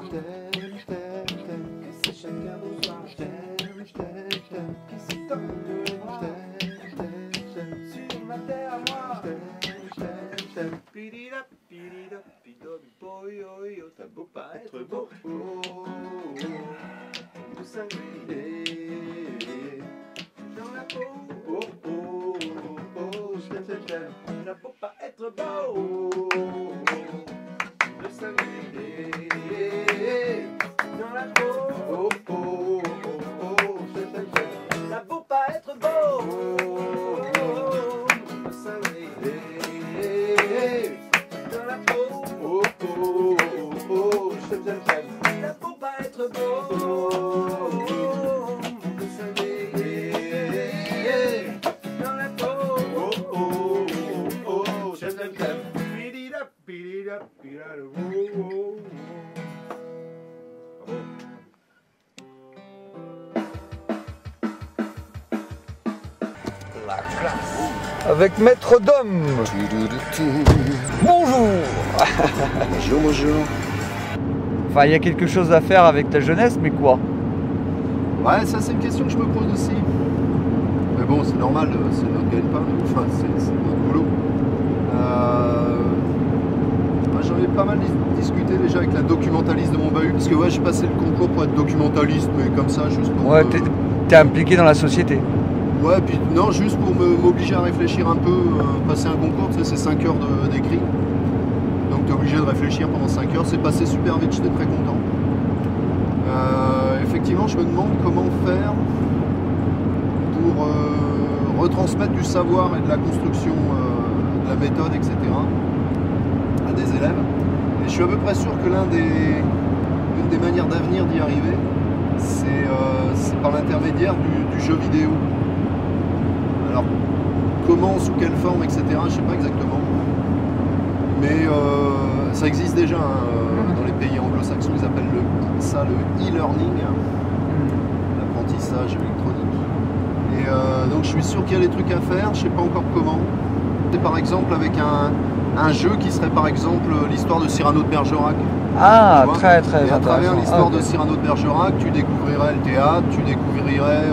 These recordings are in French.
Que c'est chacun nos soirs. Qui s'étend de moi. Sur ma terre à moi. Pidida, pidida, pidobi, boy, oh, oh, ça beau pas être beau. Tout s'inquiéter dans la peau. Oh, oh, oh, oh, je t'aime. Ça peut pas être beau. Tout s'inquiéter dans la peau. Oh, oh, oh, oh, je t'aime. Ça peut pas être beau. Tout s'inquiéter dans la peau. Oh, oh, oh, oh, je t'aime. Ça peut pas être beau. La classe. Avec Maître Dom. Bonjour. Bonjour, bonjour. Enfin, il y a quelque chose à faire avec ta jeunesse, mais quoi? Ouais, ça c'est une question que je me pose aussi. Mais bon, c'est normal, c'est notre gagne-pain, enfin c'est notre boulot. Moi j'en ai pas mal discuté déjà avec la documentaliste de mon bahut, parce que ouais, j'ai passé le concours pour être documentaliste, mais comme ça, juste pour... Ouais, t'es impliqué dans la société. Ouais, puis non, juste pour m'obliger à réfléchir un peu, passer un concours, tu sais, c'est 5 heures d'écrit. Donc t'es obligé de réfléchir pendant 5 heures, c'est passé super vite, j'étais très content. Effectivement, je me demande comment faire pour retransmettre du savoir et de la construction, de la méthode, etc. à des élèves. Et je suis à peu près sûr que l'une des manières d'avenir d'y arriver, c'est par l'intermédiaire du jeu vidéo. Alors, comment, sous quelle forme, etc., je ne sais pas exactement. Mais ça existe déjà hein, dans les pays anglo-saxons, ils appellent ça le e-learning, l'apprentissage électronique. Et donc je suis sûr qu'il y a des trucs à faire, je ne sais pas encore comment. C'est par exemple avec un jeu qui serait par exemple l'histoire de Cyrano de Bergerac. Ah, très très intéressant. Et à travers l'histoire de Cyrano de Bergerac, tu découvrirais le théâtre, tu découvrirais,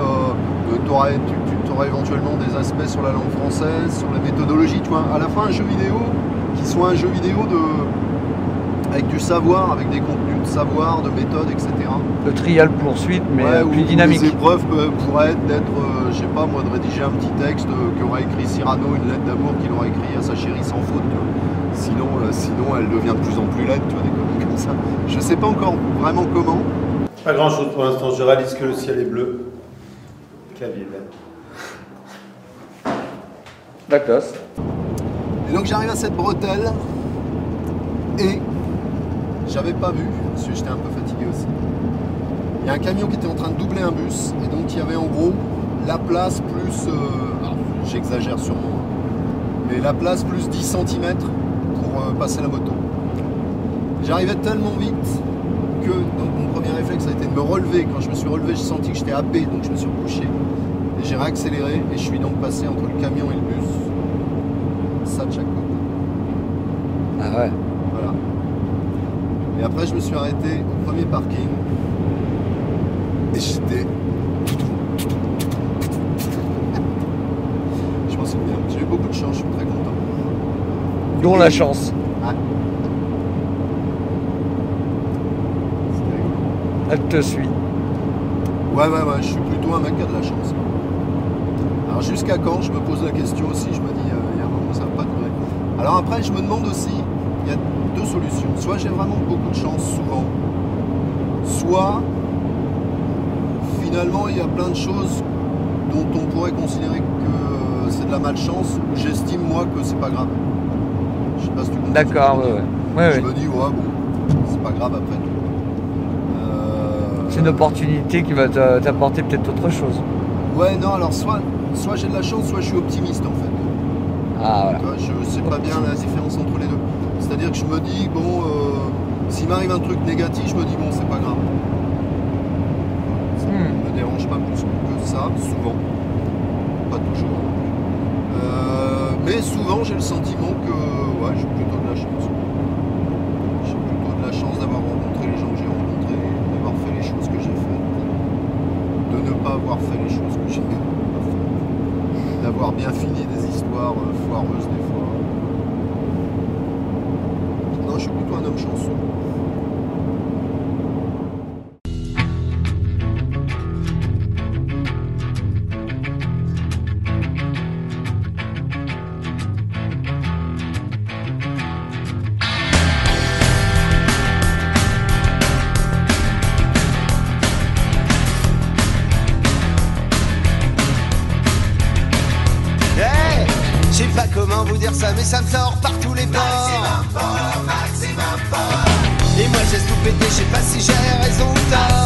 tu aurais éventuellement des aspects sur la langue française, sur la méthodologie, tu vois. À la fin, un jeu vidéo qui soit un jeu vidéo avec du savoir, avec des contenus de savoir, de méthode, etc. Le trial poursuite, mais ouais, plus dynamique. Les épreuves pourraient être d'être, je sais pas moi, de rédiger un petit texte qu'aurait écrit Cyrano, une lettre d'amour qu'il aurait écrit à sa chérie sans faute. Sinon, elle devient de plus en plus laide, tu vois, des conneries comme ça. Je sais pas encore vraiment comment. Pas grand chose pour l'instant, je réalise que le ciel est bleu, le clavier est vert. La classe. Et donc j'arrive à cette bretelle et j'avais pas vu, parce que j'étais un peu fatigué aussi. Il y a un camion qui était en train de doubler un bus et donc il y avait en gros la place plus, alors j'exagère sûrement, mais la place plus 10 cm pour passer la moto. J'arrivais tellement vite que donc mon premier réflexe a été de me relever. Quand je me suis relevé, j'ai senti que j'étais happé, donc je me suis recouché. Et j'ai réaccéléré et je suis donc passé entre le camion et le bus. Ça de chaque côté. Ah ouais. Voilà. Et après je me suis arrêté au premier parking. Et j'étais... Je m'en souviens. J'ai eu beaucoup de chance, je suis très content. Dont la chance. Ouais. C'était rigolo. Elle te suit. Ouais, je suis plutôt un mec qui a de la chance. Alors jusqu'à quand, je me pose la question aussi, je me dis, il y a un moment ça va pas durer. Alors après, je me demande aussi, il y a deux solutions. Soit j'ai vraiment beaucoup de chance souvent, soit finalement il y a plein de choses dont on pourrait considérer que c'est de la malchance, où j'estime moi que c'est pas grave. Je sais pas si tu comprends. D'accord, ouais. Je me dis, ouais, bon, c'est pas grave après tout. C'est une opportunité qui va t'apporter peut-être autre chose. Ouais, non, alors soit j'ai de la chance, soit je suis optimiste en fait. Ah voilà. Toi, je sais pas bien la différence entre les deux. C'est-à-dire que je me dis, bon, s'il m'arrive un truc négatif, je me dis, bon, c'est pas grave. Ça me dérange pas plus que ça, souvent. Pas toujours. Mais souvent, j'ai le sentiment que, ouais, j'ai plutôt de la chance. J'ai plutôt de la chance d'avoir rencontré les gens que j'ai rencontrés. pouvoir bien finir des histoires foireuses des fois. Non, je suis plutôt un homme chanceux. Je sais pas comment vous dire ça, mais ça me sort par tous les bords. Maximum fort. Et moi j'ai tout pété, je sais pas si j'ai raison ou tort.